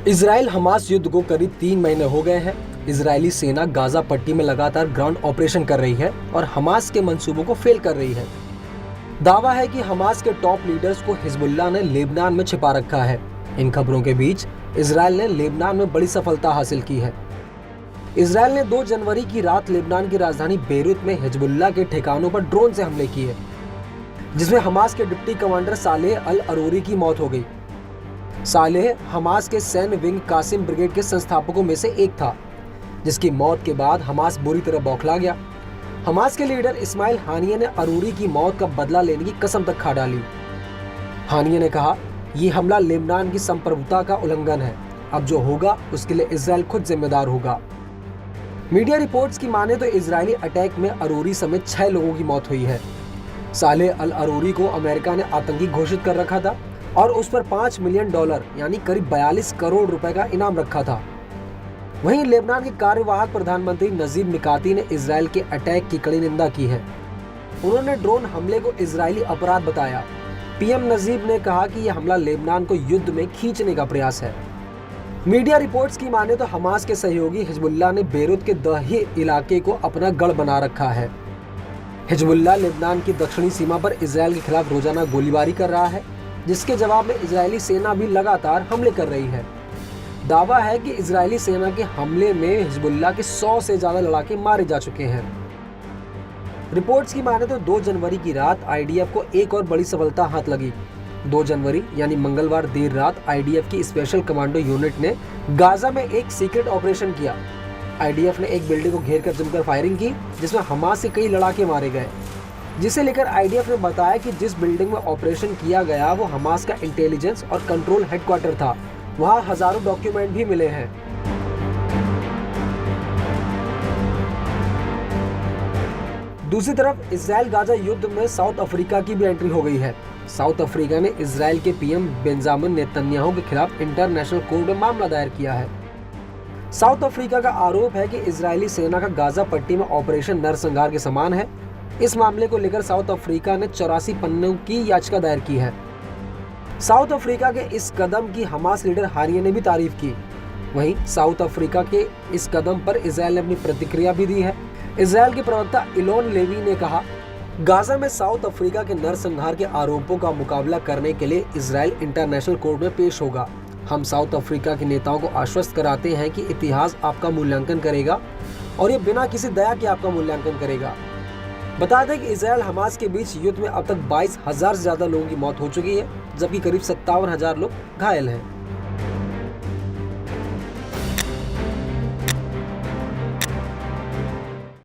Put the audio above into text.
Israel Hamas युद्ध को करीब 3 महीने हो गए हैं। इजरायली सेना गाजा पट्टी में लगातार ग्राउंड ऑपरेशन कर रही है और हमास के मंसूबों को फेल कर रही है। दावा है कि हमास के टॉप लीडर्स को हिजबुल्लाह ने लेबनान में छिपा रखा है। इन खबरों के बीच इजराइल ने लेबनान में बड़ी सफलता हासिल की है। इजराइल ने 2 जनवरी की रात लेबनान की राजधानी बेरूत में हिजबुल्लाह के ठिकानों पर ड्रोन से हमले किए, जिसमें हमास के डिप्टी कमांडर सालेह अल अरूरी की मौत हो गई। सालेह हमास के सैन्य विंग कासिम ब्रिगेड के संस्थापकों में से एक था, जिसकी मौत के बाद हमास बुरी तरह बौखला गया। हमास के लीडर इस्माइल हानिये ने अरूरी की मौत का बदला लेने की कसम तक खा डाली। हानिये ने कहा, यह हमला लेबनान की संप्रभुता का उल्लंघन है। अब जो होगा उसके लिए इजराइल खुद जिम्मेदार होगा। मीडिया रिपोर्ट्स की माने तो इजरायली अटैक में अरूरी समेत 6 लोगों की मौत हुई है। सालेह अल अरूरी को अमेरिका ने आतंकी घोषित कर रखा था और उस पर $5 मिलियन यानी करीब 42 करोड़ रुपए का इनाम रखा था। वहीं लेबनान के कार्यवाहक प्रधानमंत्री नजीब मिकाती ने इजराइल के अटैक की कड़ी निंदा की है। उन्होंने ड्रोन हमले को इजरायली अपराध बताया। पीएम नजीब ने कहा कि यह हमला लेबनान को युद्ध में खींचने का प्रयास है। मीडिया रिपोर्ट्स की माने तो हमास के सहयोगी हिजबुल्लाह ने बेरूत के दही इलाके को अपना गढ़ बना रखा है। हिजबुल्लाह लेबनान की दक्षिणी सीमा पर इजराइल के खिलाफ रोजाना गोलीबारी कर रहा है, जिसके जवाब में इजरायली सेना भी लगातार हमले कर रही है। दावा है कि इजरायली सेना के हमले में हिजबुल्लाह के 100 से ज्यादा लड़ाके मारे जा चुके हैं। रिपोर्ट्स की माने तो 2 जनवरी की रात आईडीएफ को एक और बड़ी सफलता हाथ लगी। 2 जनवरी यानी मंगलवार देर रात आईडीएफ की स्पेशल कमांडो यूनिट ने गाजा में एक सीक्रेट ऑपरेशन किया। आईडीएफ ने एक बिल्डिंग को घेरकर जमकर फायरिंग की, जिसमें हमास से कई लड़ाके मारे गए, जिसे लेकर आईडीएफ ने बताया कि जिस बिल्डिंग में ऑपरेशन किया गया वो हमास का इंटेलिजेंस और कंट्रोल हेडक्वार्टर था। वहां हजारों डॉक्यूमेंट भी मिले हैं। दूसरी तरफ इजराइल गाजा युद्ध में साउथ अफ्रीका की भी एंट्री हो गई है। साउथ अफ्रीका ने इजराइल के पीएम बेंजामिन नेतन्याहू के खिलाफ इंटरनेशनल कोर्ट में मामला दायर किया है। साउथ अफ्रीका का आरोप है कि इजरायली सेना का गाजा पट्टी में ऑपरेशन नरसंहार के समान है। इस मामले को लेकर साउथ अफ्रीका ने 84 पन्नों की याचिका दायर की है। साउथ अफ्रीका के इस कदम की हमास लीडर हानिये ने भी तारीफ की। वहीं साउथ अफ्रीका के इस कदम पर इजराइल ने अपनी प्रतिक्रिया भी दी है। इजराइल के प्रवक्ता इलोन लेवी ने कहा, गाजा में साउथ अफ्रीका के नरसंहार के आरोपों का मुकाबला करने के लिए इजराइल इंटरनेशनल कोर्ट में पेश होगा। हम साउथ अफ्रीका के नेताओं को आश्वस्त कराते हैं कि इतिहास आपका मूल्यांकन करेगा और ये बिना किसी दया के आपका मूल्यांकन करेगा। बता दें कि इजराइल हमास के बीच युद्ध में अब तक 22,000 से ज्यादा लोगों की मौत हो चुकी है, जबकि करीब 57,000 लोग घायल हैं।